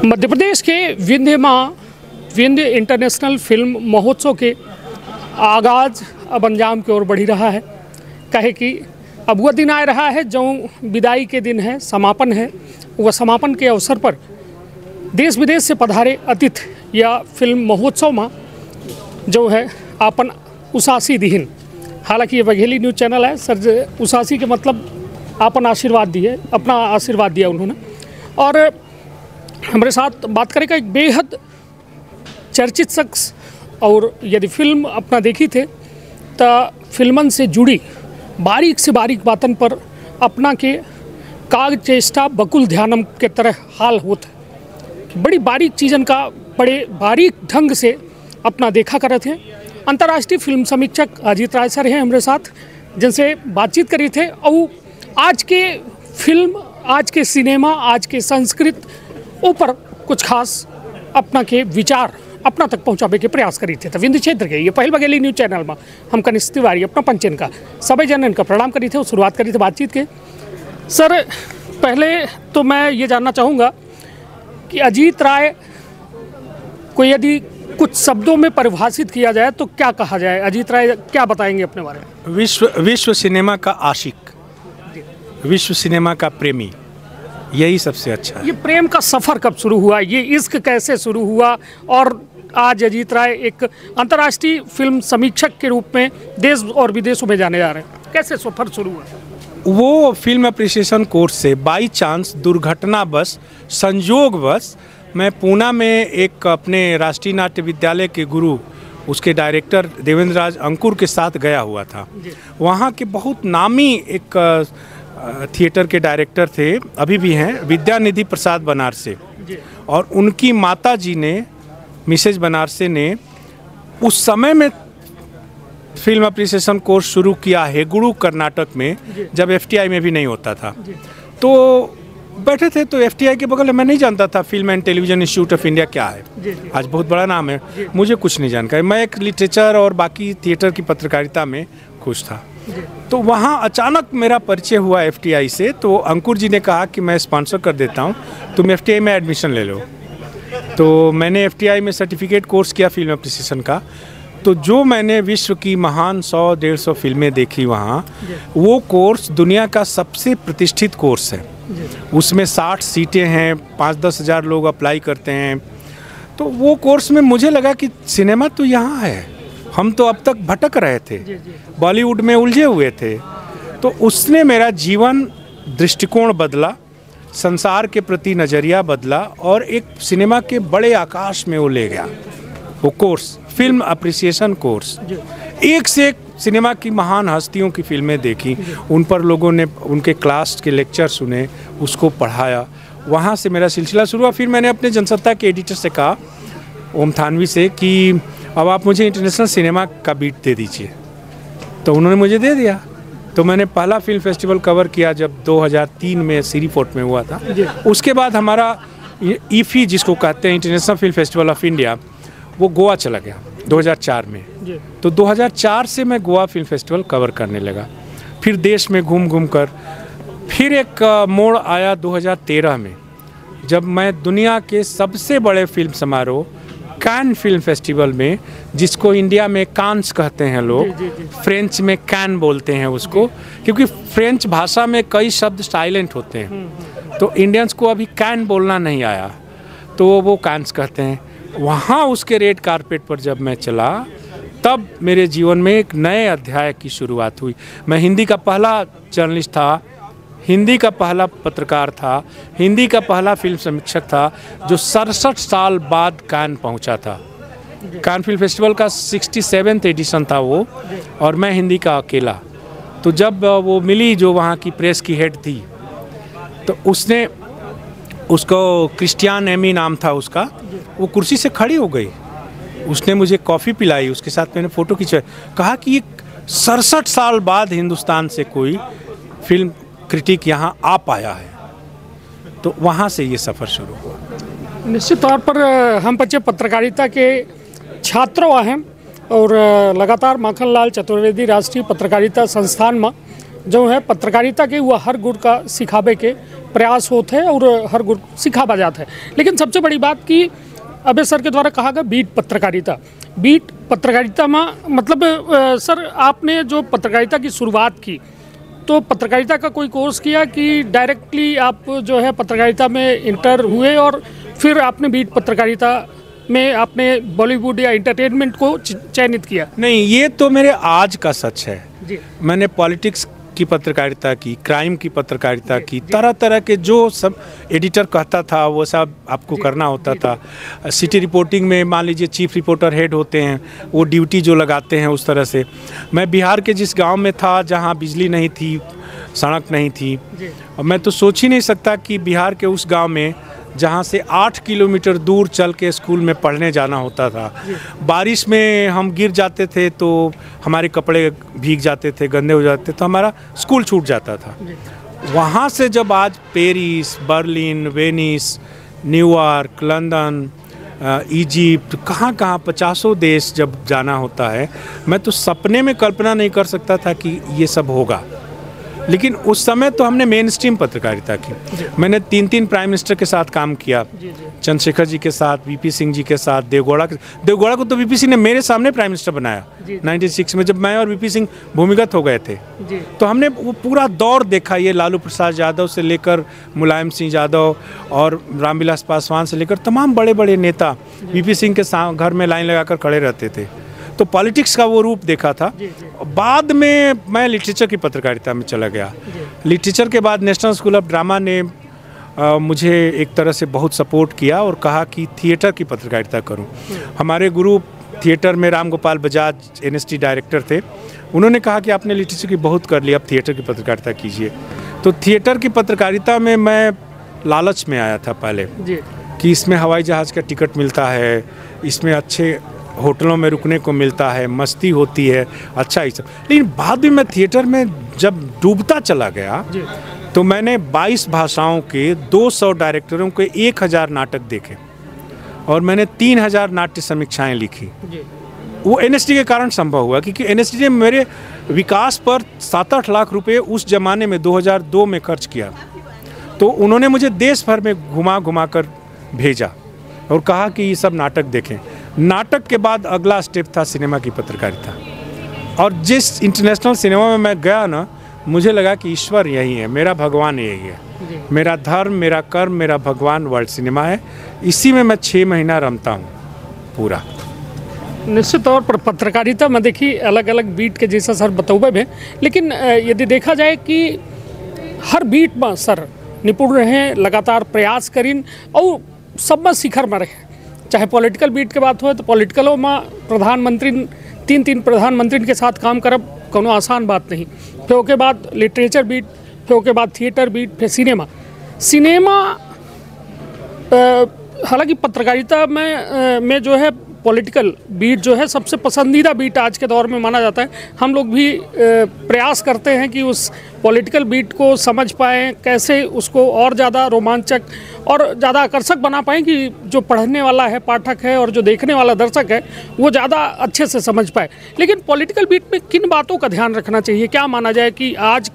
मध्य प्रदेश के Vindhya international film महोत्सव के आगाज़ अब अंजाम की ओर बढ़ी रहा है। कहे कि अब वह दिन आ रहा है जो विदाई के दिन है, समापन है। वह समापन के अवसर पर देश विदेश से पधारे अतिथि या फिल्म महोत्सव में जो है अपन उसासी दिहिन। हालांकि ये बघेली न्यूज़ चैनल है सर, उसासी के मतलब अपन आशीर्वाद दिए, अपना आशीर्वाद दिया उन्होंने। और हमारे साथ बात करेगा एक बेहद चर्चित शख्स। और यदि फिल्म अपना देखी थे तो फिल्मन से जुड़ी बारीक से बारीक बातन पर अपना के काग चेष्टा बकुल ध्यानम के तरह हाल होता है। बड़ी बारीक चीज़न का बड़े बारीक ढंग से अपना देखा करे थे। अंतर्राष्ट्रीय फिल्म समीक्षक अजीत राय सर हैं हमारे साथ, जिनसे बातचीत करी थे और आज के फिल्म, आज के सिनेमा, आज के संस्कृत ऊपर कुछ खास अपना के विचार अपना तक पहुँचावे के प्रयास करी थे। तो विंध्य क्षेत्र के ये पहल बघेली न्यूज़ चैनल में हम कनिष्ठ तिवारी अपना पंचन का सभी जन इनका प्रणाम करी थे और शुरुआत करी थे बातचीत के। सर, पहले तो मैं ये जानना चाहूँगा कि अजीत राय को यदि कुछ शब्दों में परिभाषित किया जाए तो क्या कहा जाए? अजीत राय क्या बताएंगे अपने बारे में? विश्व सिनेमा का आशिक, विश्व सिनेमा का प्रेमी, यही सबसे अच्छा है। ये प्रेम का सफ़र कब शुरू हुआ? ये इश्क कैसे शुरू हुआ? और आज अजीत राय एक अंतर्राष्ट्रीय फिल्म समीक्षक के रूप में देश और विदेशों में जाने जा रहे हैं। कैसे सफ़र शुरू हुआ? वो फिल्म अप्रिसिएशन कोर्स से बाई चांस, दुर्घटनावश, संयोगवश मैं पूना में एक अपने राष्ट्रीय नाट्य विद्यालय के गुरु, उसके डायरेक्टर देवेंद्र राज अंकुर के साथ गया हुआ था। वहाँ के बहुत नामी एक थिएटर के डायरेक्टर थे, अभी भी हैं, विद्यानिधि प्रसाद बनारसे। और उनकी माता जी ने, मिसेज बनारसे ने, उस समय में फिल्म अप्रिसिएशन कोर्स शुरू किया है गुरु कर्नाटक में, जब एफटीआई में भी नहीं होता था। तो बैठे थे तो एफटीआई के बगल में, मैं नहीं जानता था film and television institute of India क्या है। आज बहुत बड़ा नाम है, मुझे कुछ नहीं जानकारी। मैं एक लिटरेचर और बाकी थिएटर की पत्रकारिता में खुश था। तो वहाँ अचानक मेरा परिचय हुआ एफटीआई से। तो अंकुर जी ने कहा कि मैं स्पॉन्सर कर देता हूँ, तुम एफटीआई में एडमिशन ले लो। तो मैंने एफटीआई में सर्टिफिकेट कोर्स किया फिल्म अप्रिसिएशन का। तो जो मैंने विश्व की महान 100-150 फिल्में देखी वहाँ, वो कोर्स दुनिया का सबसे प्रतिष्ठित कोर्स है। उसमें 60 सीटें हैं, 5-10 हज़ार लोग अप्लाई करते हैं। तो वो कोर्स में मुझे लगा कि सिनेमा तो यहाँ है, हम तो अब तक भटक रहे थे, बॉलीवुड में उलझे हुए थे। तो उसने मेरा जीवन दृष्टिकोण बदला, संसार के प्रति नज़रिया बदला और एक सिनेमा के बड़े आकाश में वो ले गया। वो कोर्स, फिल्म अप्रिसिएशन कोर्स, एक से एक सिनेमा की महान हस्तियों की फिल्में देखी, उन पर लोगों ने उनके क्लास के लेक्चर सुने, उसको पढ़ाया। वहाँ से मेरा सिलसिला शुरू हुआ। फिर मैंने अपने जनसत्ता के एडिटर से कहा, ओम थानवी से, कि अब आप मुझे इंटरनेशनल सिनेमा का बीट दे दीजिए। तो उन्होंने मुझे दे दिया। तो मैंने पहला फिल्म फेस्टिवल कवर किया जब 2003 में सीरीफोर्ट में हुआ था। उसके बाद हमारा ईफी, जिसको कहते हैं international film festival of India, वो गोवा चला गया 2004 में। तो 2004 से मैं गोवा फिल्म फेस्टिवल कवर करने लगा। फिर देश में घूम घूम कर फिर एक मोड़ आया 2013 में, जब मैं दुनिया के सबसे बड़े फिल्म समारोह कान फिल्म फेस्टिवल में, जिसको इंडिया में कांस कहते हैं लोग, फ्रेंच में कैन बोलते हैं उसको, क्योंकि फ्रेंच भाषा में कई शब्द साइलेंट होते हैं। तो इंडियंस को अभी कैन बोलना नहीं आया, तो वो कांस कहते हैं। वहाँ उसके रेड कारपेट पर जब मैं चला, तब मेरे जीवन में एक नए अध्याय की शुरुआत हुई। मैं हिंदी का पहला जर्नलिस्ट था, हिंदी का पहला पत्रकार था, हिंदी का पहला फिल्म समीक्षक था जो 67 साल बाद कान पहुंचा था। कान फिल्म फेस्टिवल का 67वां एडिशन था वो, और मैं हिंदी का अकेला। तो जब वो मिली, जो वहाँ की प्रेस की हेड थी, तो उसने, उसको क्रिस्टियान एमी नाम था उसका, वो कुर्सी से खड़ी हो गई। उसने मुझे कॉफ़ी पिलाई, उसके साथ मैंने फ़ोटो खिंचवाई। कहा कि 67 साल बाद हिंदुस्तान से कोई फिल्म क्रिटिक यहाँ आ पाया है। तो वहाँ से ये सफ़र शुरू हुआ। निश्चित तौर पर हम बच्चे पत्रकारिता के छात्रों हैं और लगातार माखनलाल चतुर्वेदी राष्ट्रीय पत्रकारिता संस्थान में जो है पत्रकारिता के वह हर गुण का सिखावे के प्रयास होते हैं और हर गुण सिखावा जाता है। लेकिन सबसे बड़ी बात कि अबे सर के द्वारा कहा गया बीट पत्रकारिता में मतलब सर आपने जो पत्रकारिता की शुरुआत की तो पत्रकारिता का कोई कोर्स किया कि डायरेक्टली आप जो है पत्रकारिता में इंटर हुए और फिर आपने बीट पत्रकारिता में आपने बॉलीवुड या एंटरटेनमेंट को चयनित किया? नहीं, ये तो मेरे आज का सच है जी। मैंने पॉलिटिक्स की पत्रकारिता की, क्राइम की पत्रकारिता की, तरह तरह के जो सब एडिटर कहता था वो सब आपको करना होता था। सिटी रिपोर्टिंग में मान लीजिए चीफ रिपोर्टर हेड होते हैं, वो ड्यूटी जो लगाते हैं उस तरह से। मैं बिहार के जिस गांव में था जहां बिजली नहीं थी, सड़क नहीं थी, मैं तो सोच ही नहीं सकता कि बिहार के उस गाँव में जहाँ से 8 किलोमीटर दूर चल के स्कूल में पढ़ने जाना होता था, बारिश में हम गिर जाते थे तो हमारे कपड़े भीग जाते थे, गंदे हो जाते तो हमारा स्कूल छूट जाता था। वहाँ से जब आज Paris, Berlin, Venice, New York, London, Egypt, कहाँ 50 देश जब जाना होता है, मैं तो सपने में कल्पना नहीं कर सकता था कि ये सब होगा। लेकिन उस समय तो हमने मेन स्ट्रीम पत्रकारिता की। मैंने 3 प्राइम मिनिस्टर के साथ काम किया, चंद्रशेखर जी के साथ, वीपी सिंह जी के साथ, देवगौड़ा को तो वीपी सिंह ने मेरे सामने प्राइम मिनिस्टर बनाया 96 में, जब मैं और वीपी सिंह भूमिगत हो गए थे। तो हमने वो पूरा दौर देखा, ये लालू प्रसाद यादव से लेकर मुलायम सिंह यादव और रामविलास पासवान से लेकर तमाम बड़े बड़े नेता वीपी सिंह के घर में लाइन लगाकर खड़े रहते थे। तो पॉलिटिक्स का वो रूप देखा था। बाद में मैं लिटरेचर की पत्रकारिता में चला गया। लिटरेचर के बाद नेशनल स्कूल ऑफ ड्रामा ने मुझे एक तरह से बहुत सपोर्ट किया और कहा कि थिएटर की पत्रकारिता करूं। हमारे गुरु थिएटर में राम गोपाल बजाज NST डायरेक्टर थे, उन्होंने कहा कि आपने लिटरेचर की बहुत कर लिया, अब थिएटर की पत्रकारिता कीजिए। तो थिएटर की पत्रकारिता में मैं लालच में आया था पहले कि इसमें हवाई जहाज़ का टिकट मिलता है, इसमें अच्छे होटलों में रुकने को मिलता है, मस्ती होती है, अच्छा ही सब। लेकिन बाद में मैं थिएटर में जब डूबता चला गया तो मैंने 22 भाषाओं के 200 डायरेक्टरों के 1000 नाटक देखे और मैंने 3000 नाट्य समीक्षाएं लिखी। वो NST के कारण संभव हुआ क्योंकि NST ने मेरे विकास पर 7-8 लाख रुपए उस जमाने में 2002 में खर्च किया। तो उन्होंने मुझे देश भर में घुमा कर भेजा और कहा कि ये सब नाटक देखें। नाटक के बाद अगला स्टेप था सिनेमा की पत्रकारिता, और जिस इंटरनेशनल सिनेमा में मैं गया ना, मुझे लगा कि ईश्वर यही है, मेरा भगवान यही है, मेरा धर्म, मेरा कर्म, मेरा भगवान वर्ल्ड सिनेमा है। इसी में मैं 6 महीना रमता हूँ पूरा। निश्चित तौर पर पत्रकारिता में देखिए अलग अलग बीट के जैसा सर बतौबे में, लेकिन यदि देखा जाए कि हर बीट में सर निपुण रहे, लगातार प्रयास करें और सब में शिखर में रहे। चाहे पॉलिटिकल बीट के बात हो तो पॉलिटिकलों में प्रधानमंत्री 3 प्रधानमंत्री के साथ काम करब कोनो आसान बात नहीं। फिर उसके बाद लिटरेचर बीट, फिर उसके बाद थिएटर बीट, फिर सिनेमा हालांकि पत्रकारिता में जो है पॉलिटिकल बीट जो है सबसे पसंदीदा बीट आज के दौर में माना जाता है। हम लोग भी प्रयास करते हैं कि उस पॉलिटिकल बीट को समझ पाएँ, कैसे उसको और ज़्यादा रोमांचक और ज़्यादा आकर्षक बना पाएँ कि जो पढ़ने वाला है पाठक है और जो देखने वाला दर्शक है वो ज़्यादा अच्छे से समझ पाए। लेकिन पॉलिटिकल बीट में किन बातों का ध्यान रखना चाहिए? क्या माना जाए कि आज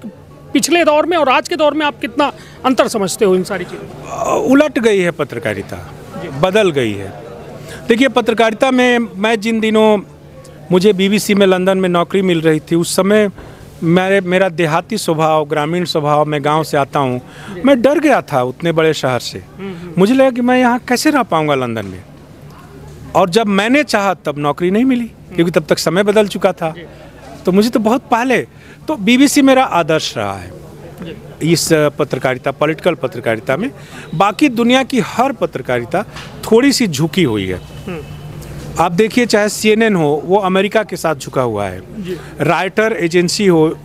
पिछले दौर में और आज के दौर में आप कितना अंतर समझते हो इन सारी चीज़ों? उलट गई है पत्रकारिता, बदल गई है। देखिए, पत्रकारिता में मैं जिन दिनों मुझे BBC में लंदन में नौकरी मिल रही थी, उस समय मेरा देहाती स्वभाव, ग्रामीण स्वभाव, मैं गांव से आता हूं, मैं डर गया था उतने बड़े शहर से। मुझे लगा कि मैं यहां कैसे रह पाऊंगा लंदन में। और जब मैंने चाहा तब नौकरी नहीं मिली क्योंकि तब तक समय बदल चुका था। तो मुझे तो बहुत पहले तो BBC मेरा आदर्श रहा है इस पत्रकारिता, पॉलिटिकल पत्रकारिता में। बाकी दुनिया की हर पत्रकारिता थोड़ी सी झुकी हुई है। आप देखिए, चाहे CNN हो, वो अमेरिका के साथ झुका हुआ है। राइटर एजेंसी हो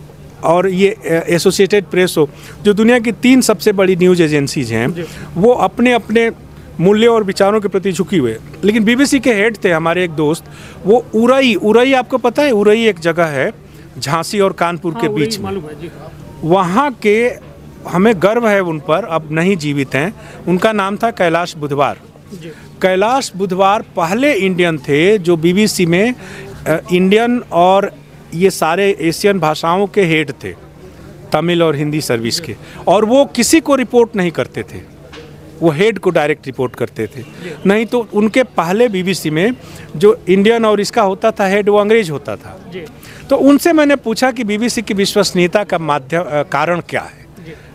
और ये एसोसिएटेड प्रेस हो, जो दुनिया की 3 सबसे बड़ी न्यूज़ एजेंसीज हैं, वो अपने अपने मूल्यों और विचारों के प्रति झुकी हुए। लेकिन BBC के हेड थे हमारे एक दोस्त, वो उरई आपको पता है? उरई एक जगह है झांसी और कानपुर के बीच में। वहाँ के हमें गर्व है उन पर, अब नहीं जीवित हैं। उनका नाम था कैलाश बुधवार। कैलाश बुधवार पहले इंडियन थे जो BBC में इंडियन और ये सारे एशियन भाषाओं के हेड थे। तमिल और हिंदी सर्विस के, और वो किसी को रिपोर्ट नहीं करते थे, वो हेड को डायरेक्ट रिपोर्ट करते थे। नहीं तो उनके पहले बीबीसी में जो इंडियन और इसका होता था हेड, वो अंग्रेज होता था। तो उनसे मैंने पूछा कि बीबीसी की विश्वसनीयता का कारण क्या है,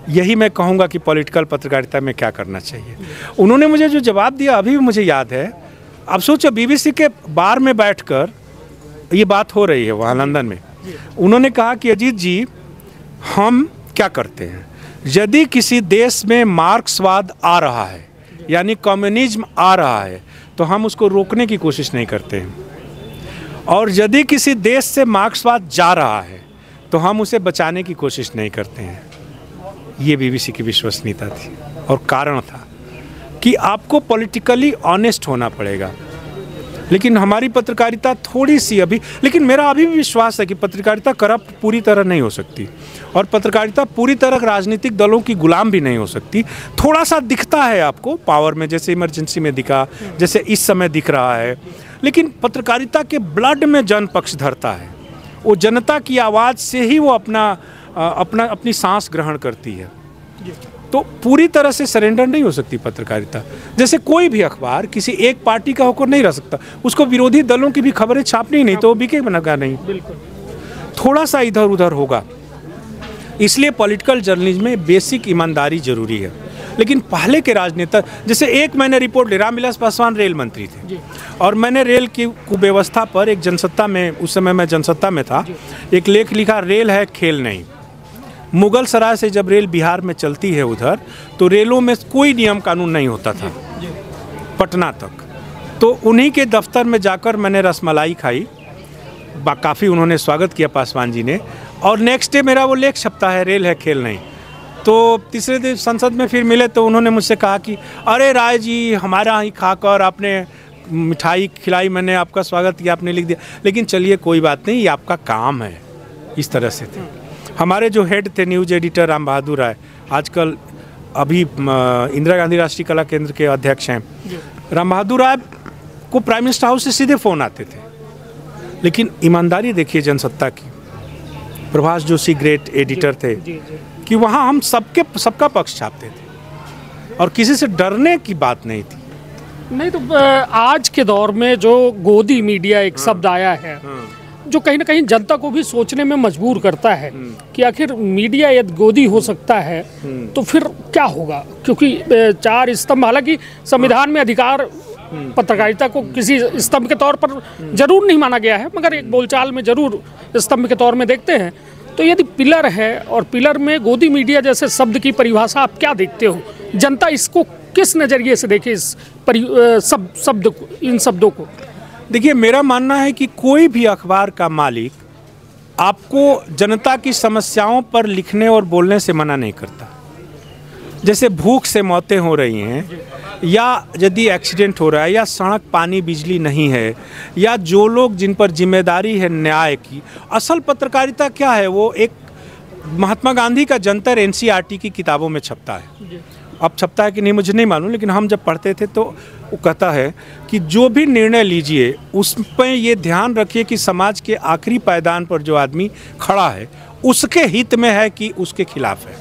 यही मैं कहूँगा कि पॉलिटिकल पत्रकारिता में क्या करना चाहिए। उन्होंने मुझे जो जवाब दिया अभी भी मुझे याद है। अब सोचो, बीबीसी के बार में बैठकर ये बात हो रही है वहाँ लंदन में। उन्होंने कहा कि अजीत जी, हम क्या करते हैं, यदि किसी देश में मार्क्सवाद आ रहा है यानी कम्युनिज्म आ रहा है तो हम उसको रोकने की कोशिश नहीं करते हैं, और यदि किसी देश से मार्क्सवाद जा रहा है तो हम उसे बचाने की कोशिश नहीं करते हैं। ये बीबीसी की विश्वसनीयता थी, और कारण था कि आपको पॉलिटिकली ऑनेस्ट होना पड़ेगा। लेकिन हमारी पत्रकारिता थोड़ी सी अभी, लेकिन मेरा अभी भी विश्वास है कि पत्रकारिता करप्ट पूरी तरह नहीं हो सकती, और पत्रकारिता पूरी तरह राजनीतिक दलों की गुलाम भी नहीं हो सकती। थोड़ा सा दिखता है आपको पावर में, जैसे इमरजेंसी में दिखा, जैसे इस समय दिख रहा है, लेकिन पत्रकारिता के ब्लड में जन पक्ष धरता है। वो जनता की आवाज़ से ही वो अपनी सांस ग्रहण करती है। तो पूरी तरह से सरेंडर नहीं हो सकती पत्रकारिता। जैसे कोई भी अखबार किसी एक पार्टी का होकर नहीं रह सकता, उसको विरोधी दलों की भी खबरें छापनी ही नहीं, तो वो बिके बनेगा नहीं। बिल्कुल, थोड़ा सा इधर उधर होगा। इसलिए पॉलिटिकल जर्नलिज्म में बेसिक ईमानदारी जरूरी है। लेकिन पहले के राजनेता, जैसे एक मैंने रिपोर्ट ली, रामविलास पासवान रेल मंत्री थे, और मैंने रेल की कुव्यवस्था पर एक जनसत्ता में, उस समय मैं जनसत्ता में था, एक लेख लिखा, रेल है खेल नहीं। मुगल सराय से जब रेल बिहार में चलती है उधर, तो रेलों में कोई नियम कानून नहीं होता था पटना तक। तो उन्हीं के दफ्तर में जाकर मैंने रसमलाई खाई, काफ़ी उन्होंने स्वागत किया पासवान जी ने, और नेक्स्ट डे मेरा वो लेख छपता है, रेल है खेल नहीं। तो तीसरे दिन संसद में फिर मिले तो उन्होंने मुझसे कहा कि अरे राय जी, हमारा ही खाकर आपने मिठाई खिलाई, मैंने आपका स्वागत किया, आपने लिख दिया, लेकिन चलिए कोई बात नहीं, ये आपका काम है। इस तरह से थे। हमारे जो हेड थे न्यूज़ एडिटर राम बहादुर राय, आजकल अभी इंदिरा गांधी राष्ट्रीय कला केंद्र के अध्यक्ष हैं। राम बहादुर राय को प्राइम मिनिस्टर हाउस से सीधे फ़ोन आते थे, लेकिन ईमानदारी देखिए जनसत्ता की। प्रभाष जोशी ग्रेट एडिटर थे कि वहाँ हम सबका पक्ष छापते थे, और किसी से डरने की बात नहीं थी। नहीं तो आज के दौर में जो गोदी मीडिया एक शब्द आया है, जो कहीं ना कहीं जनता को भी सोचने में मजबूर करता है कि आखिर मीडिया यदि गोदी हो सकता है तो फिर क्या होगा। क्योंकि 4 स्तंभ, हालांकि संविधान में अधिकार पत्रकारिता को किसी स्तंभ के तौर पर जरूर नहीं माना गया है, मगर एक बोलचाल में जरूर स्तंभ के तौर में देखते हैं। तो यदि पिलर है और पिलर में गोदी मीडिया जैसे शब्द की परिभाषा आप क्या देखते हो, जनता इसको किस नज़रिए से देखे, इस शब्द को, इन शब्दों को? देखिए, मेरा मानना है कि कोई भी अखबार का मालिक आपको जनता की समस्याओं पर लिखने और बोलने से मना नहीं करता। जैसे भूख से मौतें हो रही हैं, या यदि एक्सीडेंट हो रहा है, या सड़क पानी बिजली नहीं है, या जो लोग जिन पर जिम्मेदारी है न्याय की, असल पत्रकारिता क्या है, वो एक महात्मा गांधी का जंतर एनसीईआरटी की किताबों में छपता है। अब छपता है कि नहीं मुझे नहीं मालूम, लेकिन हम जब पढ़ते थे तो वो कहता है कि जो भी निर्णय लीजिए उसमें ये ध्यान रखिए कि समाज के आखिरी पायदान पर जो आदमी खड़ा है उसके हित में है कि उसके खिलाफ है।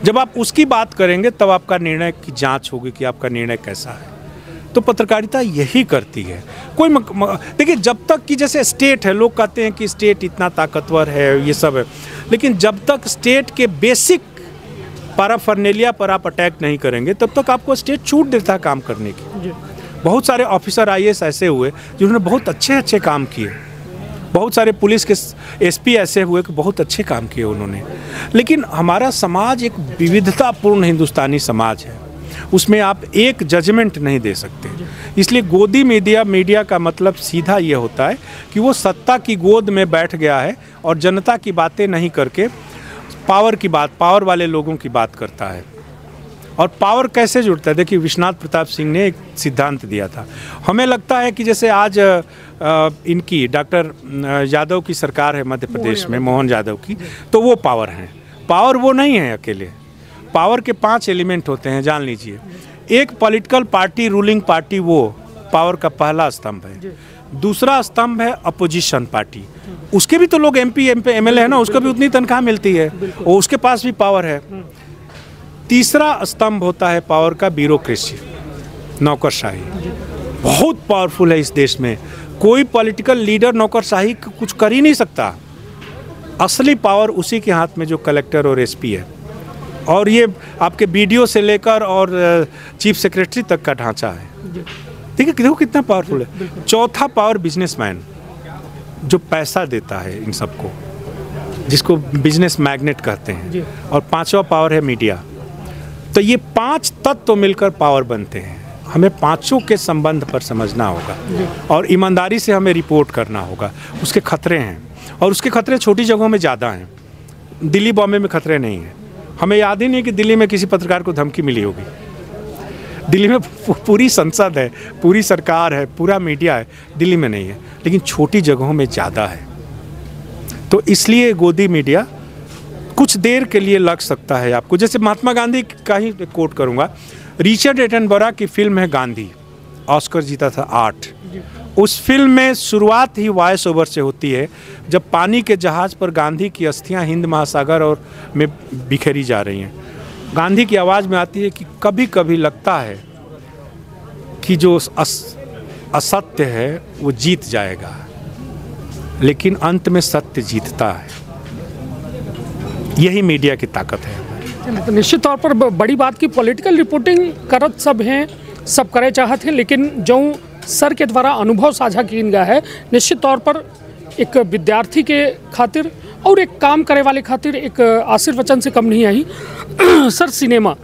जब आप उसकी बात करेंगे तब आपका निर्णय की जांच होगी कि आपका निर्णय कैसा है। तो पत्रकारिता यही करती है। कोई देखिए, जब तक कि जैसे स्टेट है, लोग कहते हैं कि स्टेट इतना ताकतवर है, ये सब है, लेकिन जब तक स्टेट के बेसिक पैराफर्नेलिया पर आप अटैक नहीं करेंगे तब तक आपको स्टेट छूट देता है काम करने की। बहुत सारे ऑफिसर आईएएस ऐसे हुए जिन्होंने बहुत अच्छे काम किए, बहुत सारे पुलिस के एसपी ऐसे हुए कि बहुत अच्छे काम किए उन्होंने। लेकिन हमारा समाज एक विविधतापूर्ण हिंदुस्तानी समाज है, उसमें आप एक जजमेंट नहीं दे सकते। इसलिए गोदी मीडिया का मतलब सीधा ये होता है कि वो सत्ता की गोद में बैठ गया है और जनता की बातें नहीं करके पावर वाले लोगों की बात करता है। और पावर कैसे जुड़ता है? देखिए, विश्वनाथ प्रताप सिंह ने एक सिद्धांत दिया था। हमें लगता है कि जैसे आज इनकी डॉक्टर यादव की सरकार है मध्य प्रदेश में, मोहन यादव की, तो वो पावर हैं। पावर वो नहीं है अकेले, पावर के 5 एलिमेंट होते हैं, जान लीजिए। एक पॉलिटिकल पार्टी, रूलिंग पार्टी, वो पावर का पहला स्तंभ है। दूसरा स्तंभ है अपोजिशन पार्टी, उसके भी तो लोग MP MLA है ना, उसको भी उतनी तनख्वाह मिलती है और उसके पास भी पावर है। तीसरा स्तंभ होता है पावर का ब्यूरोक्रेसी, नौकरशाही, बहुत पावरफुल है इस देश में। कोई पॉलिटिकल लीडर नौकरशाही कुछ कर ही नहीं सकता। असली पावर उसी के हाथ में जो कलेक्टर और SP है, और ये आपके BDO से लेकर और चीफ सेक्रेटरी तक का ढांचा है। ठीक है, देखो कितना पावरफुल है। चौथा पावर बिजनेसमैन, जो पैसा देता है इन सबको, जिसको बिजनेस मैग्नेट कहते हैं। और पांचवा पावर है मीडिया। तो ये 5 तत्व मिलकर पावर बनते हैं। हमें पांचों के संबंध पर समझना होगा और ईमानदारी से हमें रिपोर्ट करना होगा। उसके खतरे हैं, और उसके खतरे छोटी जगहों में ज़्यादा हैं। दिल्ली बॉम्बे में खतरे नहीं हैं। हमें याद ही नहीं कि दिल्ली में किसी पत्रकार को धमकी मिली होगी। दिल्ली में पूरी संसद है, पूरी सरकार है, पूरा मीडिया है, दिल्ली में नहीं है, लेकिन छोटी जगहों में ज़्यादा है। तो इसलिए गोदी मीडिया कुछ देर के लिए लग सकता है आपको। जैसे महात्मा गांधी का ही कोट करूँगा, रिचर्ड एटनबरा की फिल्म है गांधी, ऑस्कर जीता था 8। उस फिल्म में शुरुआत ही वॉइस ओवर से होती है, जब पानी के जहाज़ पर गांधी की अस्थियां हिंद महासागर और में बिखेरी जा रही हैं। गांधी की आवाज़ में आती है कि कभी कभी लगता है कि जो असत्य है वो जीत जाएगा, लेकिन अंत में सत्य जीतता है। यही मीडिया की ताकत है। तो निश्चित तौर पर बड़ी बात की पॉलिटिकल रिपोर्टिंग करत सब हैं, सब करे चाहते हैं, लेकिन जो सर के द्वारा अनुभव साझा किया गया है, निश्चित तौर पर एक विद्यार्थी के खातिर और एक काम करे वाले खातिर एक आशीर्वचन से कम नहीं आई। सर, सिनेमा,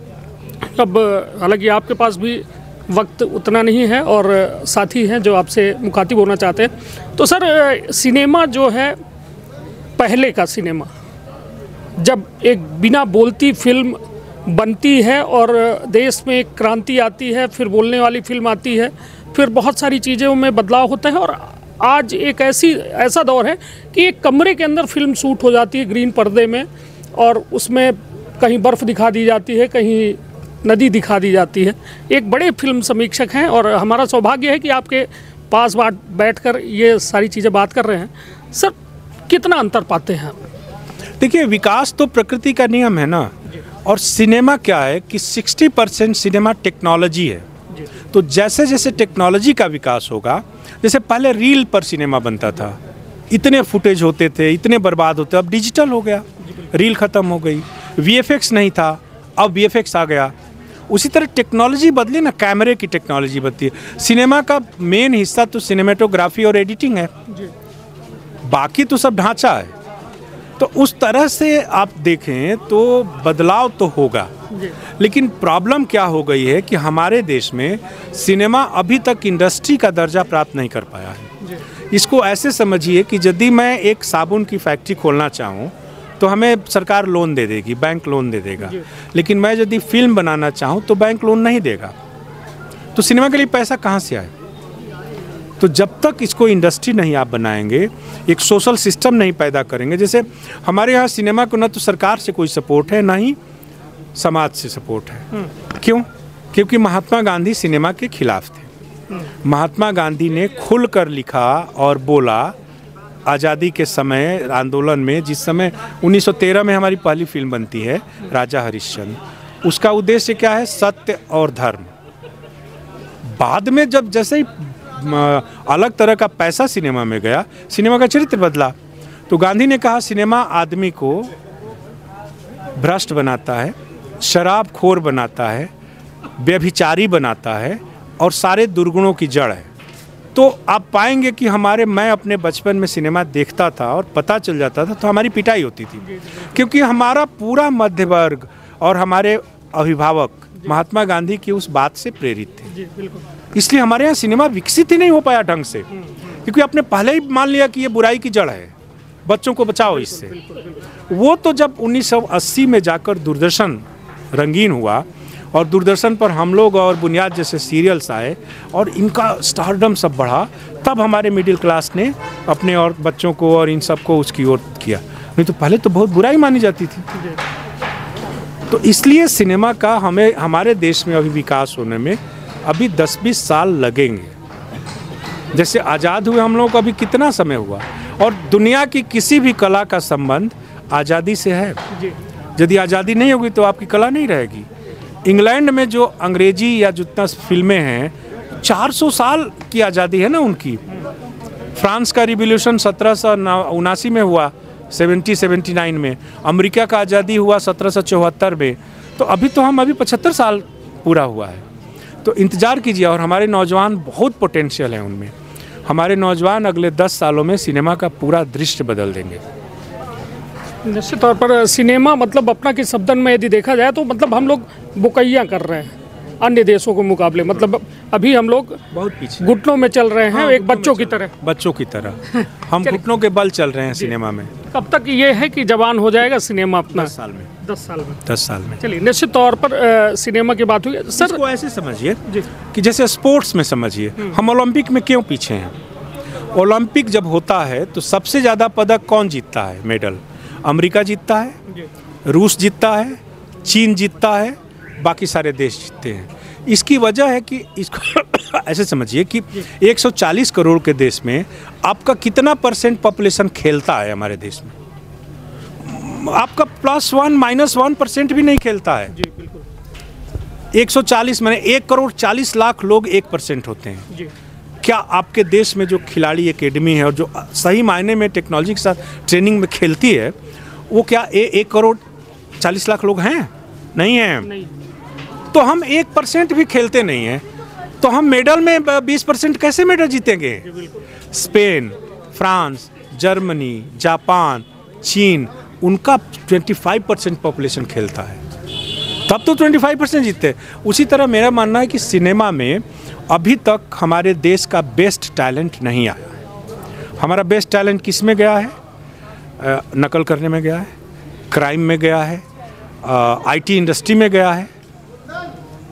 अब हालांकि आपके पास भी वक्त उतना नहीं है और साथी हैं जो आपसे मुखातिब होना चाहते हैं, तो सर सिनेमा जो है, पहले का सिनेमा, जब एक बिना बोलती फिल्म बनती है और देश में एक क्रांति आती है, फिर बोलने वाली फिल्म आती है, फिर बहुत सारी चीज़ों में बदलाव होता है, और आज एक ऐसा दौर है कि एक कमरे के अंदर फिल्म शूट हो जाती है ग्रीन पर्दे में, और उसमें कहीं बर्फ़ दिखा दी जाती है, कहीं नदी दिखा दी जाती है। एक बड़े फिल्म समीक्षक हैं और हमारा सौभाग्य है कि आपके पास बैठकर ये सारी चीज़ें बात कर रहे हैं। सर, कितना अंतर पाते हैं? देखिए, विकास तो प्रकृति का नियम है ना, और सिनेमा क्या है कि 60% सिनेमा टेक्नोलॉजी है। तो जैसे जैसे टेक्नोलॉजी का विकास होगा, जैसे पहले रील पर सिनेमा बनता था, इतने फुटेज होते थे, इतने बर्बाद होते, अब डिजिटल हो गया, रील ख़त्म हो गई। VFX नहीं था, अब VFX आ गया। उसी तरह टेक्नोलॉजी बदली ना, कैमरे की टेक्नोलॉजी बदली है। सिनेमा का मेन हिस्सा तो सिनेमेटोग्राफी और एडिटिंग है, बाकी तो सब ढांचा है। तो उस तरह से आप देखें तो बदलाव तो होगा, लेकिन प्रॉब्लम क्या हो गई है कि हमारे देश में सिनेमा अभी तक इंडस्ट्री का दर्जा प्राप्त नहीं कर पाया है। इसको ऐसे समझिए कि यदि मैं एक साबुन की फैक्ट्री खोलना चाहूँ तो हमें सरकार लोन दे देगी, बैंक लोन दे देगा, लेकिन मैं यदि फिल्म बनाना चाहूँ तो बैंक लोन नहीं देगा। तो सिनेमा के लिए पैसा कहाँ से आए? तो जब तक इसको इंडस्ट्री नहीं आप बनाएंगे, एक सोशल सिस्टम नहीं पैदा करेंगे। जैसे हमारे यहाँ सिनेमा को न तो सरकार से कोई सपोर्ट है, ना ही समाज से सपोर्ट है। क्यों? क्योंकि महात्मा गांधी सिनेमा के खिलाफ थे। महात्मा गांधी ने खुलकर लिखा और बोला आज़ादी के समय आंदोलन में, जिस समय 1913 में हमारी पहली फिल्म बनती है राजा हरिश्चंद्र। उसका उद्देश्य क्या है? सत्य और धर्म। बाद में जब जैसे ही अलग तरह का पैसा सिनेमा में गया, सिनेमा का चरित्र बदला। तो गांधी ने कहा सिनेमा आदमी को भ्रष्ट बनाता है, शराबखोर बनाता है, व्यभिचारी बनाता है और सारे दुर्गुणों की जड़ है। तो आप पाएंगे कि मैं अपने बचपन में सिनेमा देखता था और पता चल जाता था तो हमारी पिटाई होती थी, क्योंकि हमारा पूरा मध्य वर्ग और हमारे अभिभावक महात्मा गांधी की उस बात से प्रेरित थे। इसलिए हमारे यहाँ सिनेमा विकसित ही नहीं हो पाया ढंग से, क्योंकि आपने पहले ही मान लिया कि ये बुराई की जड़ है, बच्चों को बचाओ इससे। वो तो जब 1980 में जाकर दूरदर्शन रंगीन हुआ और दूरदर्शन पर हम लोग और बुनियाद जैसे सीरियल्स आए और इनका स्टारडम सब बढ़ा, तब हमारे मिडिल क्लास ने अपने और बच्चों को और इन सबको उसकी ओर किया। नहीं तो पहले तो बहुत बुराई मानी जाती थी। तो इसलिए सिनेमा का हमारे देश में अभी विकास होने में अभी 10-20 साल लगेंगे। जैसे आज़ाद हुए हम लोगों को अभी कितना समय हुआ, और दुनिया की किसी भी कला का संबंध आज़ादी से है। यदि आज़ादी नहीं होगी तो आपकी कला नहीं रहेगी। इंग्लैंड में जो अंग्रेजी या जितना फिल्में हैं, 400 साल की आज़ादी है ना उनकी। फ्रांस का रिवॉल्यूशन 1779 में हुआ, 1779 में। अमेरिका का आज़ादी हुआ 1774 में। तो अभी 75 साल पूरा हुआ है। तो इंतज़ार कीजिए, और हमारे नौजवान बहुत पोटेंशियल हैं उनमें। हमारे नौजवान अगले 10 सालों में सिनेमा का पूरा दृश्य बदल देंगे। निश्चित तौर पर सिनेमा मतलब अपना के शब्दन में यदि देखा जाए तो मतलब हम लोग बुकैया कर रहे हैं अन्य देशों के मुकाबले। मतलब अभी हम लोग बहुत पीछे घुटनों में चल रहे हैं, एक बच्चों की तरह। बच्चों की तरह हम घुटनों के बल चल रहे हैं सिनेमा में। कब तक ये है कि जवान हो जाएगा सिनेमा अपना? 10 साल में। 10 साल में। 10 साल में। चलिए, निश्चित तौर पर सिनेमा की बात हुई सर। इसको ऐसे समझिए कि जैसे स्पोर्ट्स में समझिए, हम ओलंपिक में क्यों पीछे हैं? ओलंपिक जब होता है तो सबसे ज़्यादा पदक कौन जीतता है? मेडल अमेरिका जीतता है, रूस जीतता है, चीन जीतता है, बाकी सारे देश जीतते हैं। इसकी वजह है कि इसको ऐसे समझिए कि 140 करोड़ के देश में आपका कितना % पॉपुलेशन खेलता है? हमारे देश में आपका +1 -1% भी नहीं खेलता है। 140 माने 1 करोड़ 40 लाख लोग 1% होते हैं। क्या आपके देश में जो खिलाड़ी एकेडमी है और जो सही मायने में टेक्नोलॉजी के साथ ट्रेनिंग में खेलती है, वो क्या 1 करोड़ 40 लाख लोग हैं? नहीं हैं। नहीं। तो हम 1% भी खेलते नहीं हैं, तो हम मेडल में 20% कैसे मेडल जीतेंगे? स्पेन, फ्रांस, जर्मनी, जापान, चीन, उनका 25% पॉपुलेशन खेलता है, तब तो 25% जीतते। उसी तरह मेरा मानना है कि सिनेमा में अभी तक हमारे देश का बेस्ट टैलेंट नहीं आया है। हमारा बेस्ट टैलेंट किस में गया है? नकल करने में गया है, क्राइम में गया है, IT इंडस्ट्री में गया है,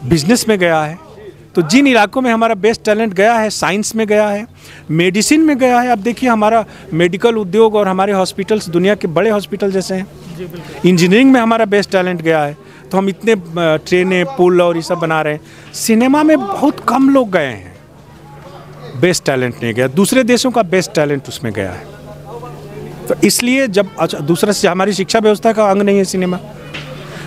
बिजनेस में गया है। तो जिन इलाकों में हमारा बेस्ट टैलेंट गया है, साइंस में गया है, मेडिसिन में गया है। अब देखिए हमारा मेडिकल उद्योग और हमारे हॉस्पिटल्स दुनिया के बड़े हॉस्पिटल जैसे हैं। इंजीनियरिंग में हमारा बेस्ट टैलेंट गया है, तो हम इतने ट्रेनें, पुल और ये सब बना रहे हैं। सिनेमा में बहुत कम लोग गए हैं, बेस्ट टैलेंट नहीं गया। दूसरे देशों का बेस्ट टैलेंट उसमें गया है। तो इसलिए जब दूसरा हमारी शिक्षा व्यवस्था का अंग नहीं है सिनेमा।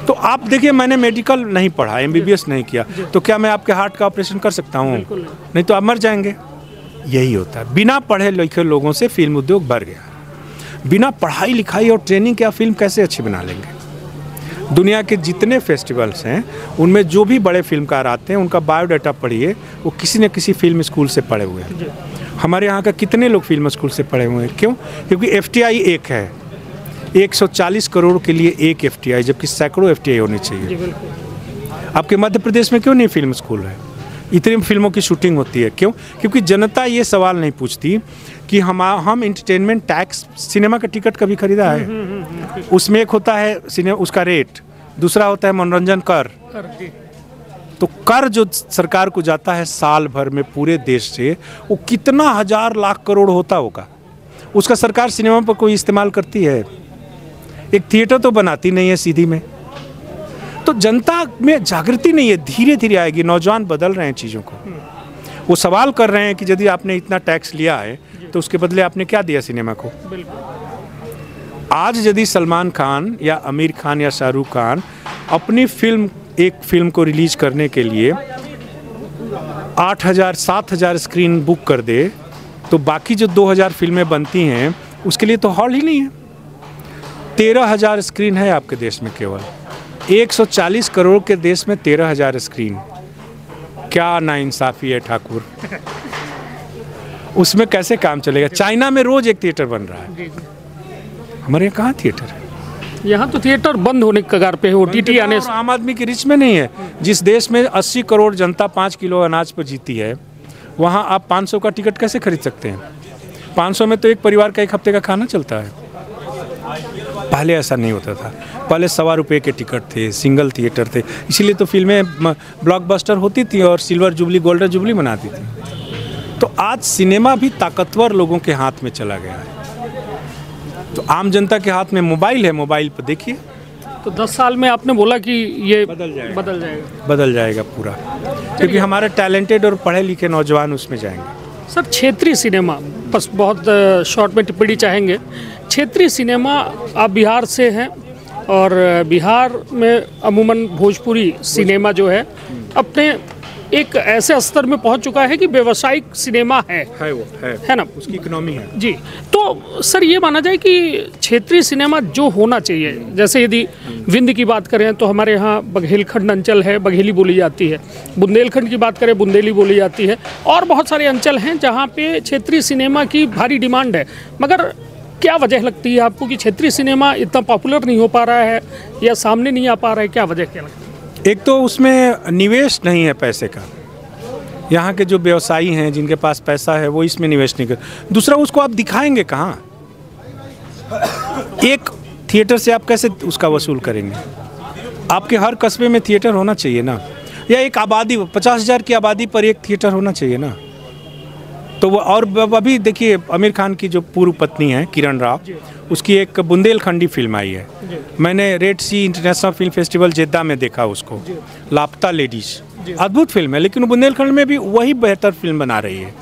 तो आप देखिए, मैंने मेडिकल नहीं पढ़ा, MBBS नहीं किया, तो क्या मैं आपके हार्ट का ऑपरेशन कर सकता हूँ? नहीं, तो आप मर जाएंगे। यही होता है, बिना पढ़े लिखे लोगों से फिल्म उद्योग बढ़ गया। बिना पढ़ाई लिखाई और ट्रेनिंग के आप फिल्म कैसे अच्छी बना लेंगे? दुनिया के जितने फेस्टिवल्स हैं उनमें जो भी बड़े फिल्मकार आते हैं, उनका बायोडाटा पढ़िए, वो किसी न किसी फिल्म स्कूल से पढ़े हुए हैं। हमारे यहाँ का कितने लोग फिल्म स्कूल से पढ़े हुए हैं? क्यों? क्योंकि FTI एक है, 140 करोड़ के लिए एक FTI, जबकि सैकड़ों FTI होनी चाहिए। आपके मध्य प्रदेश में क्यों नहीं फिल्म स्कूल है? इतनी फिल्मों की शूटिंग होती है, क्यों? क्योंकि जनता ये सवाल नहीं पूछती कि हम इंटरटेनमेंट टैक्स, सिनेमा का टिकट कभी खरीदा है? उसमें एक होता है सिनेमा उसका रेट, दूसरा होता है मनोरंजन कर। तो कर जो सरकार को जाता है साल भर में पूरे देश से, वो कितना हजार लाख करोड़ होता होगा। उसका सरकार सिनेमा पर कोई इस्तेमाल करती है? एक थिएटर तो बनाती नहीं है सीधी में। तो जनता में जागृति नहीं है, धीरे धीरे आएगी। नौजवान बदल रहे हैं चीज़ों को। वो सवाल कर रहे हैं कि यदि आपने इतना टैक्स लिया है तो उसके बदले आपने क्या दिया सिनेमा को? आज यदि सलमान खान या आमिर खान या शाहरुख खान अपनी एक फिल्म को रिलीज करने के लिए 8,000 7,000 स्क्रीन बुक कर दे, तो बाकी जो 2,000 फिल्में बनती हैं उसके लिए तो हॉल ही नहीं है। 13,000 स्क्रीन है आपके देश में, केवल 140 करोड़ के देश में 13,000 स्क्रीन। क्या नाइंसाफ़ी है ठाकुर। उसमें कैसे काम चलेगा? चाइना में रोज एक थिएटर बन रहा है, हमारे यहाँ कहाँ थिएटर है? यहाँ तो थिएटर बंद होने के कगार पे है। OTT आने से आम आदमी की रिच में नहीं है। जिस देश में 80 करोड़ जनता 5 किलो अनाज पर जीती है, वहाँ आप 500 का टिकट कैसे खरीद सकते हैं? 500 में तो एक परिवार का एक हफ्ते का खाना चलता है। पहले ऐसा नहीं होता था। पहले ₹1.25 के टिकट थे, सिंगल थिएटर थे, इसीलिए तो फिल्में ब्लॉकबस्टर होती थी और सिल्वर जुबली, गोल्डन जुबली मनाती थी। तो आज सिनेमा भी ताकतवर लोगों के हाथ में चला गया है। तो आम जनता के हाथ में मोबाइल है, मोबाइल पर देखिए। तो 10 साल में आपने बोला कि ये बदल जाएगा पूरा, क्योंकि हमारे टैलेंटेड और पढ़े लिखे नौजवान उसमें जाएंगे। सर क्षेत्रीय सिनेमा, बस बहुत शॉर्ट में टिप्पणी चाहेंगे। क्षेत्रीय सिनेमा, आप बिहार से हैं और बिहार में अमूमन भोजपुरी सिनेमा जो है अपने एक ऐसे स्तर में पहुंच चुका है कि व्यावसायिक सिनेमा है वो है ना, उसकी इकोनॉमी है जी। तो सर ये माना जाए कि क्षेत्रीय सिनेमा जो होना चाहिए, जैसे यदि विंध्य की बात करें तो हमारे यहाँ बघेलखंड अंचल है, बघेली बोली जाती है। बुंदेलखंड की बात करें, बुंदेली बोली जाती है। और बहुत सारे अंचल हैं जहाँ पे क्षेत्रीय सिनेमा की भारी डिमांड है। मगर क्या वजह लगती है आपको कि क्षेत्रीय सिनेमा इतना पॉपुलर नहीं हो पा रहा है या सामने नहीं आ पा रहा है? क्या वजह क्या लगती है? एक तो उसमें निवेश नहीं है पैसे का। यहाँ के जो व्यवसायी हैं जिनके पास पैसा है वो इसमें निवेश नहीं कर। दूसरा, उसको आप दिखाएंगे कहाँ? एक थिएटर से आप कैसे उसका वसूल करेंगे? आपके हर कस्बे में थिएटर होना चाहिए ना, या एक आबादी 50,000 की आबादी पर एक थिएटर होना चाहिए ना। तो वो, और अभी देखिए आमिर खान की जो पूर्व पत्नी है किरण राव, उसकी एक बुंदेलखंडी फिल्म आई है। मैंने रेड सी इंटरनेशनल फिल्म फेस्टिवल जेद्दा में देखा उसको, लापता लेडीज। अद्भुत फिल्म है, लेकिन बुंदेलखंड में भी वही बेहतर फिल्म बना रही है,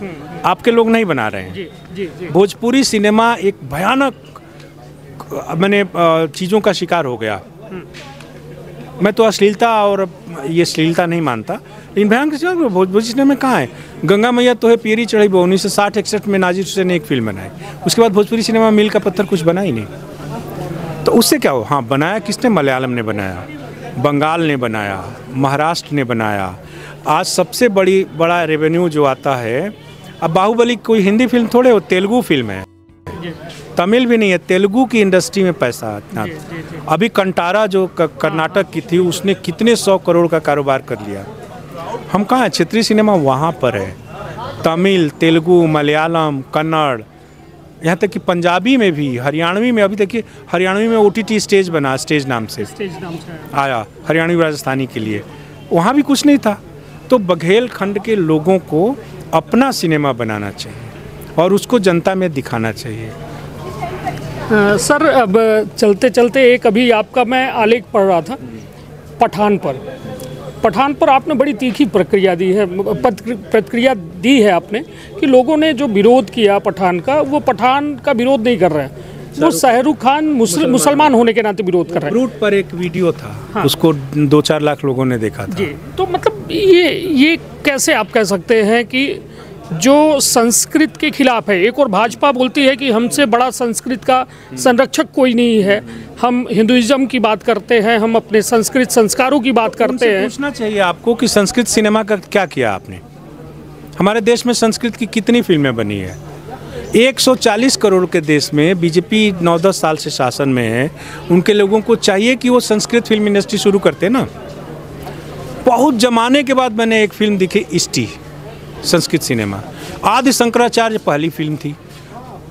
आपके लोग नहीं बना रहे हैं। भोजपुरी सिनेमा एक भयानक मैंने चीज़ों का शिकार हो गया। मैं तो अश्लीलता और ये अश्लीलता नहीं मानता, लेकिन भयंकर भोजपुरी सिनेमा में कहाँ है? गंगा मैया तो है पियरी चढ़ी, 1960-61 में नाजिर हुसैन ने एक फिल्म बनाई। उसके बाद भोजपुरी सिनेमा मील का पत्थर कुछ बना ही नहीं। तो उससे क्या हो? हाँ, बनाया किसने? मलयालम ने बनाया, बंगाल ने बनाया, महाराष्ट्र ने बनाया। आज सबसे बड़ा रेवेन्यू जो आता है, अब बाहुबली कोई हिंदी फिल्म थोड़े हो, तेलुगु फिल्म है, तमिल भी नहीं है, तेलुगु की इंडस्ट्री में पैसा इतना। अभी कंटारा जो कर्नाटक की थी, उसने कितने 100 करोड़ का कारोबार कर लिया। हम कहाँ हैं? क्षेत्रीय सिनेमा वहाँ पर है। तमिल, तेलुगु, मलयालम, कन्नड़, यहाँ तक कि पंजाबी में भी, हरियाणवी में। अभी देखिए हरियाणवी में OTT स्टेज बना, स्टेज नाम से आया हरियाणवी राजस्थानी के लिए, वहाँ भी कुछ नहीं था। तो बघेलखंड के लोगों को अपना सिनेमा बनाना चाहिए और उसको जनता में दिखाना चाहिए। सर अब चलते चलते एक अभी आपका मैं आलेख पढ़ रहा था पठान पर आपने बड़ी तीखी प्रतिक्रिया दी है आपने कि लोगों ने जो विरोध किया पठान का विरोध नहीं कर रहे हैं, वो शाहरुख खान मुसलमान होने के नाते विरोध कर रहे हैं। रूट पर एक वीडियो था, हाँ। उसको 2-4 लाख लोगों ने देखा था। जी, तो मतलब ये कैसे आप कह सकते हैं कि जो संस्कृत के खिलाफ है? एक और भाजपा बोलती है कि हमसे बड़ा संस्कृत का संरक्षक कोई नहीं है, हम हिंदुइज्म की बात करते हैं, हम अपने संस्कृत संस्कारों की बात करते हैं। पूछना चाहिए आपको कि संस्कृत सिनेमा का क्या किया आपने? हमारे देश में संस्कृत की कितनी फिल्में बनी है? 140 करोड़ के देश में बीजेपी 9-10 साल से शासन में है, उनके लोगों को चाहिए कि वो संस्कृत फिल्म इंडस्ट्री शुरू करते ना। बहुत जमाने के बाद मैंने एक फिल्म देखी, इष्टि, संस्कृत सिनेमा। आदि शंकराचार्य पहली फिल्म थी।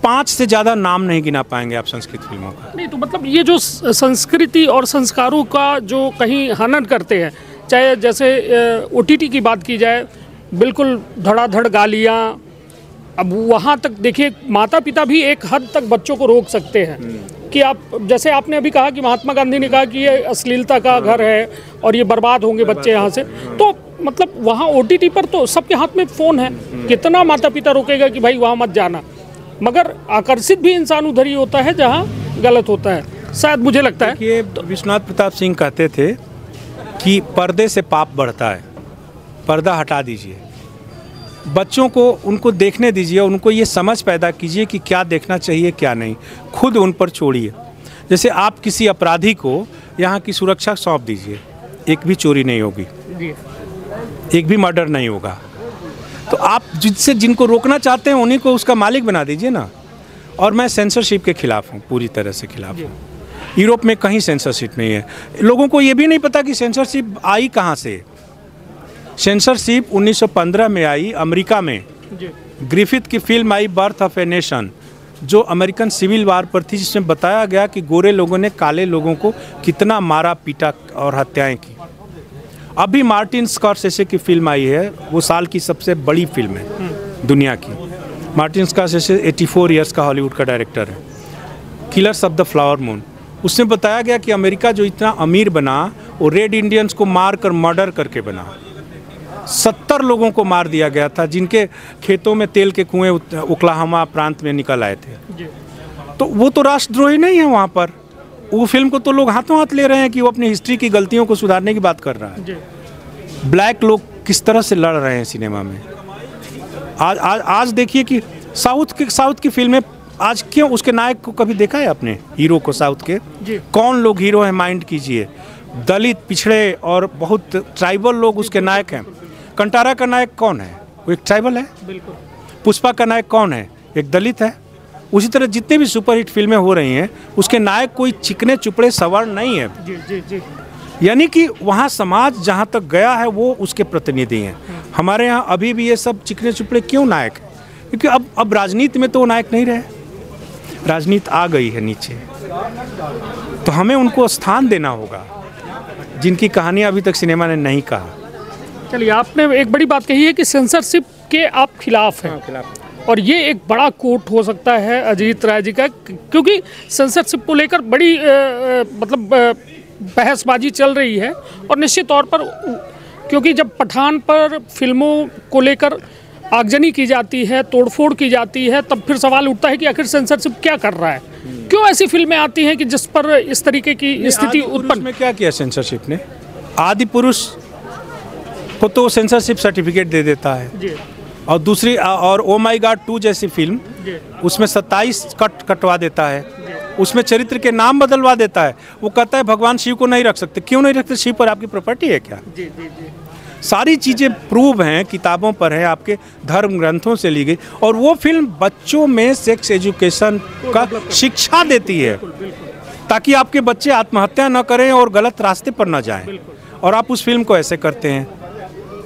5 से ज़्यादा नाम नहीं गिना पाएंगे आप संस्कृत फिल्मों का। नहीं, तो मतलब ये जो संस्कृति और संस्कारों का जो कहीं हनन करते हैं, चाहे जैसे OTT की बात की जाए, बिल्कुल धड़ाधड़ गालियाँ। अब वहाँ तक देखिए, माता पिता भी एक हद तक बच्चों को रोक सकते हैं कि आप, जैसे आपने अभी कहा कि महात्मा गांधी ने कहा कि ये अश्लीलता का घर है और ये बर्बाद होंगे बच्चे यहाँ से, तो मतलब वहाँ OTT पर तो सबके हाथ में फ़ोन है, कितना माता पिता रोकेगा कि भाई वहाँ मत जाना? मगर आकर्षित भी इंसान उधर ही होता है जहाँ गलत होता है, शायद मुझे लगता है। ये विश्वनाथ प्रताप सिंह कहते थे कि पर्दे से पाप बढ़ता है, पर्दा हटा दीजिए, बच्चों को उनको देखने दीजिए, उनको ये समझ पैदा कीजिए कि क्या देखना चाहिए क्या नहीं, खुद उन पर छोड़िए। जैसे आप किसी अपराधी को यहाँ की सुरक्षा सौंप दीजिए, एक भी चोरी नहीं होगी, एक भी मर्डर नहीं होगा। तो आप जिनको रोकना चाहते हैं उन्हीं को उसका मालिक बना दीजिए ना। और मैं सेंसरशिप के खिलाफ हूँ, पूरी तरह से खिलाफ हूँ। यूरोप में कहीं सेंसरशिप नहीं है। लोगों को ये भी नहीं पता कि सेंसरशिप आई कहाँ से। सेंसरशिप 1915 में आई अमेरिका में। ग्रिफिथ की film I birth of a nation, जो अमेरिकन सिविल वार पर थी, जिसमें बताया गया कि गोरे लोगों ने काले लोगों को कितना मारा पीटा और हत्याएं की। अभी मार्टिन स्कॉर्सेसे की फिल्म आई है, वो साल की सबसे बड़ी फिल्म है दुनिया की। मार्टिन स्कॉर्सेसे 84 ईयर्स का हॉलीवुड का डायरेक्टर है। Killers of the flower moon, उसमें बताया गया कि अमेरिका जो इतना अमीर बना, वो रेड इंडियंस को मार कर मर्डर करके बना। 70 लोगों को मार दिया गया था, जिनके खेतों में तेल के कुएं ओक्लाहोमा प्रांत में निकल आए थे। तो वो तो राष्ट्रद्रोही नहीं है। वहाँ पर वो फिल्म को तो लोग हाथों हाथ ले रहे हैं कि वो अपनी हिस्ट्री की गलतियों को सुधारने की बात कर रहा है। ब्लैक लोग किस तरह से लड़ रहे हैं सिनेमा में। आज देखिए कि साउथ की फिल्में आज क्यों, उसके नायक को कभी देखा है आपने, हीरो को साउथ के? कौन लोग हीरो हैं, माइंड कीजिए। दलित, पिछड़े और बहुत ट्राइबल लोग उसके नायक हैं। कंटारा का नायक कौन है? वो एक ट्राइबल है। बिल्कुल। पुष्पा का नायक कौन है? एक दलित है। उसी तरह जितने भी सुपरहिट फिल्में हो रही हैं उसके नायक कोई चिकने चुपड़े सवर्ण नहीं है। जी। यानी कि वहाँ समाज जहाँ तक गया है वो उसके प्रतिनिधि हैं। हमारे यहाँ अभी भी ये सब चिकने चुपड़े क्यों नायक हैं? क्योंकि अब राजनीति में तो वो नायक नहीं रहे, राजनीति आ गई है नीचे। तो हमें उनको स्थान देना होगा जिनकी कहानियाँ अभी तक सिनेमा ने नहीं कहा। चलिए, आपने एक बड़ी बात कही है कि सेंसरशिप के आप खिलाफ हैं। खिलाफ। और ये एक बड़ा कोट हो सकता है अजीत राय जी का, क्योंकि सेंसरशिप को लेकर बड़ी बहसबाजी चल रही है। और निश्चित तौर पर, क्योंकि जब पठान पर फिल्मों को लेकर आगजनी की जाती है, तोड़फोड़ की जाती है, तब फिर सवाल उठता है कि आखिर सेंसरशिप क्या कर रहा है। क्यों ऐसी फिल्में आती हैं कि जिस पर इस तरीके की स्थिति उत्पन्न? में क्या किया सेंसरशिप ने? आदि पुरुष को तो सेंसरशिप सर्टिफिकेट दे देता है जी। और दूसरी और ओ माई गॉड 2 जैसी फिल्म, उसमें 27 कट कटवा देता है, उसमें चरित्र के नाम बदलवा देता है। वो कहता है भगवान शिव को नहीं रख सकते। क्यों नहीं रखते? शिव पर आपकी प्रॉपर्टी है क्या? जी। सारी चीज़ें प्रूव हैं, किताबों पर है, आपके धर्म ग्रंथों से ली गई। और वो फिल्म बच्चों में सेक्स एजुकेशन का शिक्षा देती है ताकि आपके बच्चे आत्महत्या न करें और गलत रास्ते पर न जाएं। और आप उस फिल्म को ऐसे करते हैं।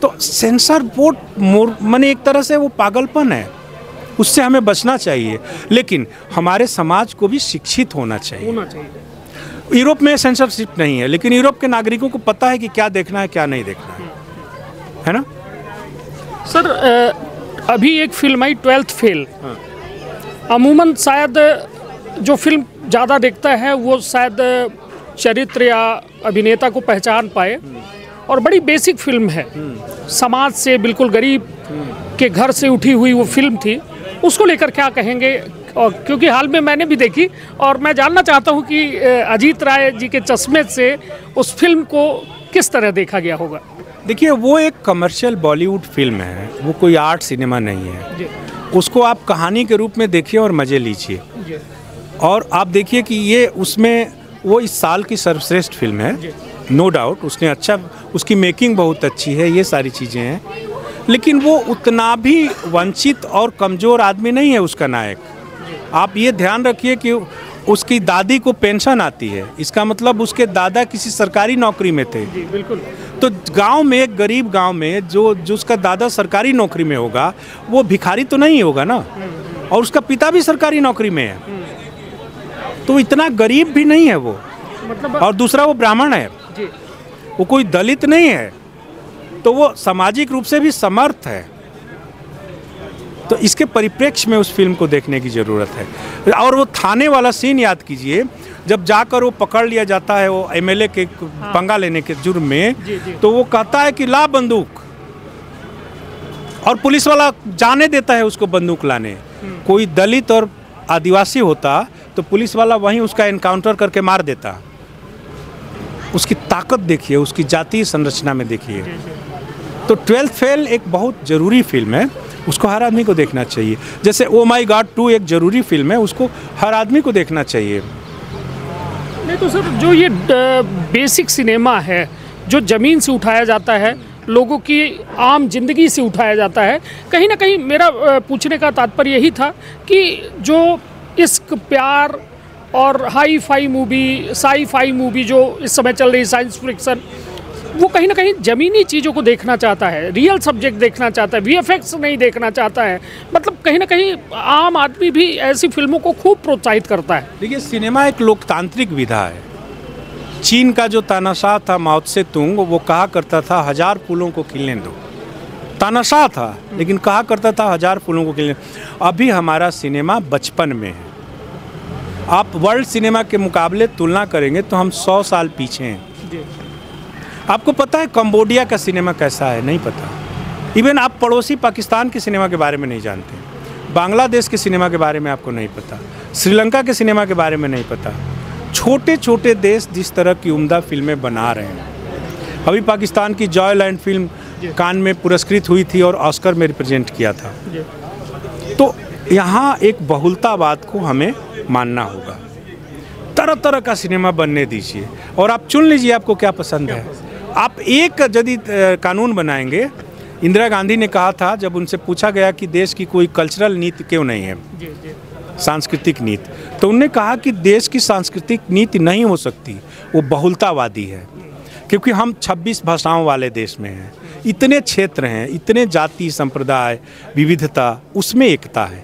तो सेंसर बोर्ड माने एक तरह से वो पागलपन है, उससे हमें बचना चाहिए। लेकिन हमारे समाज को भी शिक्षित होना चाहिए। यूरोप में सेंसरशिप नहीं है, लेकिन यूरोप के नागरिकों को पता है कि क्या देखना है क्या नहीं देखना है ना? सर, अभी एक फिल्म आई 12th फेल। अमूमन शायद जो फिल्म ज़्यादा देखता है वो शायद चरित्र या अभिनेता को पहचान पाए। और बड़ी बेसिक फिल्म है, समाज से बिल्कुल गरीब के घर से उठी हुई वो फिल्म थी। उसको लेकर क्या कहेंगे? और क्योंकि हाल में मैंने भी देखी और मैं जानना चाहता हूँ कि अजीत राय जी के चश्मे से उस फिल्म को किस तरह देखा गया होगा। देखिए, वो एक कमर्शियल बॉलीवुड फिल्म है, वो कोई आर्ट सिनेमा नहीं है। उसको आप कहानी के रूप में देखिए और मज़े लीजिए। और आप देखिए कि ये उसमें वो इस साल की सर्वश्रेष्ठ फिल्म है, नो डाउट। उसने अच्छा, उसकी मेकिंग बहुत अच्छी है, ये सारी चीज़ें हैं। लेकिन वो उतना भी वंचित और कमज़ोर आदमी नहीं है उसका नायक। आप ये ध्यान रखिए कि उसकी दादी को पेंशन आती है, इसका मतलब उसके दादा किसी सरकारी नौकरी में थे। जी, बिल्कुल। तो गांव में, एक गरीब गांव में जो उसका दादा सरकारी नौकरी में होगा, वो भिखारी तो नहीं होगा ना। और उसका पिता भी सरकारी नौकरी में है, तो इतना गरीब भी नहीं है वो। मतलब, और दूसरा वो ब्राह्मण है जी। वो कोई दलित नहीं है, तो वो सामाजिक रूप से भी समर्थ है। तो इसके परिप्रेक्ष्य में उस फिल्म को देखने की ज़रूरत है। और वो थाने वाला सीन याद कीजिए, जब जाकर वो पकड़ लिया जाता है वो एमएलए के पंगा लेने के जुर्म में। जी। तो वो कहता है कि ला बंदूक, और पुलिस वाला जाने देता है उसको बंदूक लाने। कोई दलित और आदिवासी होता तो पुलिस वाला वहीं उसका एनकाउंटर करके मार देता। उसकी ताकत देखिए, उसकी जातीय संरचना में देखिए। तो 12th फेल एक बहुत ज़रूरी फिल्म है, उसको हर आदमी को देखना चाहिए। जैसे ओ माई गॉड 2 एक ज़रूरी फिल्म है, उसको हर आदमी को देखना चाहिए। नहीं तो सर, जो ये बेसिक सिनेमा है, जो ज़मीन से उठाया जाता है, लोगों की आम जिंदगी से उठाया जाता है, कहीं ना कहीं मेरा पूछने का तात्पर्य यही था कि जो इश्क, प्यार और hi fi movie, sci fi movie जो इस समय चल रही, साइंस फिक्शन, वो कहीं ना कहीं ज़मीनी चीज़ों को देखना चाहता है, रियल सब्जेक्ट देखना चाहता है, वीएफएक्स नहीं देखना चाहता है। मतलब कहीं ना कहीं आम आदमी भी ऐसी फिल्मों को खूब प्रोत्साहित करता है। देखिए, सिनेमा एक लोकतांत्रिक विधा है। चीन का जो तानाशाह था माओ त्से तुंग, वो कहा करता था 1000 फूलों को खिलने दो। तानाशाह था, लेकिन कहा करता था 1000 फूलों को खिलने। अभी हमारा सिनेमा बचपन में है। आप वर्ल्ड सिनेमा के मुकाबले तुलना करेंगे तो हम 100 साल पीछे हैं। आपको पता है कंबोडिया का सिनेमा कैसा है? नहीं पता। इवन आप पड़ोसी पाकिस्तान के सिनेमा के बारे में नहीं जानते, बांग्लादेश के सिनेमा के बारे में आपको नहीं पता, श्रीलंका के सिनेमा के बारे में नहीं पता। छोटे छोटे देश जिस तरह की उम्दा फिल्में बना रहे हैं। अभी पाकिस्तान की जॉयलैंड फिल्म कान में पुरस्कृत हुई थी और ऑस्कर में रिप्रेजेंट किया था। तो यहाँ एक बहुलतावाद को हमें मानना होगा। तरह तरह का सिनेमा बनने दीजिए और आप चुन लीजिए आपको क्या पसंद है। आप एक यदि कानून बनाएंगे, इंदिरा गांधी ने कहा था जब उनसे पूछा गया कि देश की कोई कल्चरल नीति क्यों नहीं है, सांस्कृतिक नीति, तो उन्होंने कहा कि देश की सांस्कृतिक नीति नहीं हो सकती, वो बहुलतावादी है। क्योंकि हम 26 भाषाओं वाले देश में हैं, इतने क्षेत्र हैं, इतने जाति संप्रदाय विविधता, उसमें एकता है।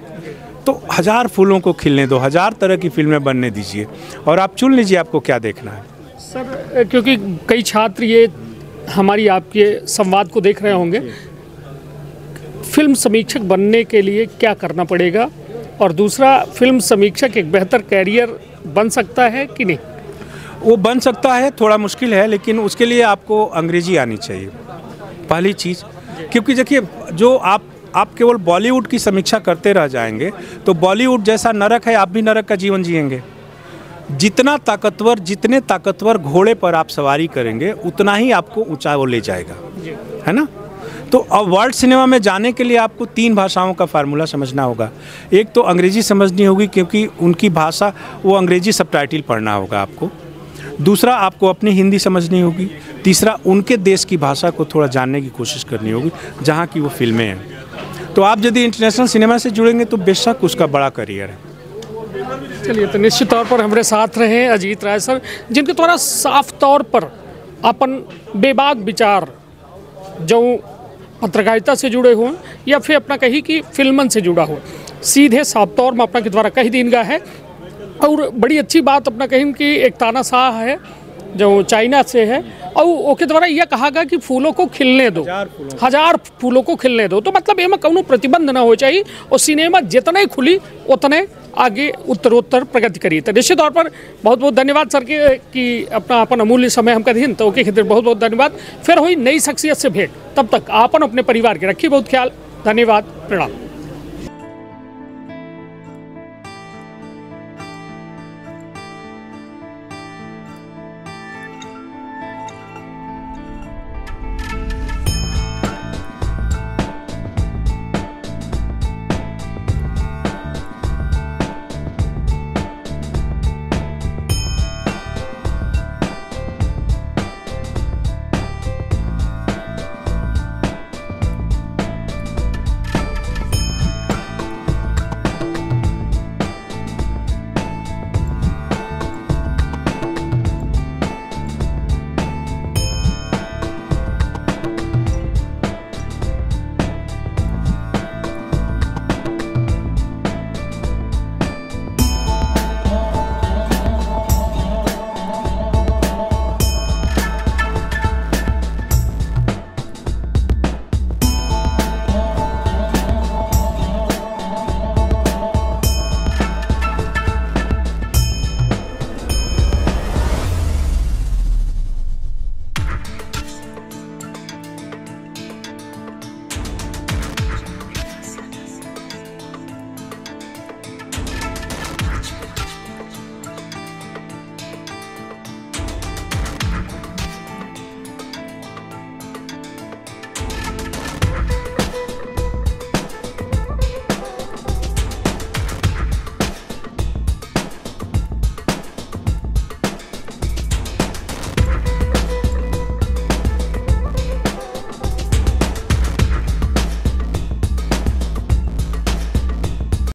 तो 1000 फूलों को खिलने दो, 1000 तरह की फिल्में बनने दीजिए और आप चुन लीजिए आपको क्या देखना है। सर, क्योंकि कई छात्र ये हमारी आपके संवाद को देख रहे होंगे, फिल्म समीक्षक बनने के लिए क्या करना पड़ेगा, और दूसरा फिल्म समीक्षक एक बेहतर कैरियर बन सकता है कि नहीं? वो बन सकता है, थोड़ा मुश्किल है, लेकिन उसके लिए आपको अंग्रेजी आनी चाहिए पहली चीज़। क्योंकि देखिए, जो आप केवल बॉलीवुड की समीक्षा करते रह जाएंगे तो बॉलीवुड जैसा नरक है, आप भी नरक का जीवन जिएंगे। जितने ताकतवर घोड़े पर आप सवारी करेंगे उतना ही आपको ऊंचा वो ले जाएगा, है ना। तो अब वर्ल्ड सिनेमा में जाने के लिए आपको 3 भाषाओं का फार्मूला समझना होगा। एक तो अंग्रेजी समझनी होगी क्योंकि उनकी भाषा, वो अंग्रेजी सबटाइटल पढ़ना होगा आपको। दूसरा, आपको अपनी हिंदी समझनी होगी। तीसरा, उनके देश की भाषा को थोड़ा जानने की कोशिश करनी होगी जहाँ की वो फिल्में हैं। तो आप यदि इंटरनेशनल सिनेमा से जुड़ेंगे तो बेशक उसका बड़ा करियर है। चलिए, तो निश्चित तौर पर हमारे साथ रहे अजीत राय सर, जिनके द्वारा साफ तौर पर अपन बेबाक विचार जो पत्रकारिता से जुड़े हुए या फिर अपना कही कि फिल्मन से जुड़ा हो, सीधे साफ तौर में अपना के द्वारा कही दीनगा है। और बड़ी अच्छी बात अपना कहीं कि एक तानाशाह है जो चाइना से है, और ओके द्वारा यह कहा गया कि फूलों को खिलने दो, 1000 फूलों को खिलने दो। तो मतलब एम कौनो प्रतिबंध ना हो चाहिए और सिनेमा जितने खुली उतने आगे उत्तरोत्तर प्रगति करी। तो निश्चित तौर पर बहुत बहुत धन्यवाद सर के कि अपना अपन अमूल्य समय हमका दिन, तो ओके खातिर बहुत बहुत धन्यवाद। फिर हुई नई शख्सियत से भेंट, तब तक आपन अपने परिवार के रखिए बहुत ख्याल। धन्यवाद, प्रणाम।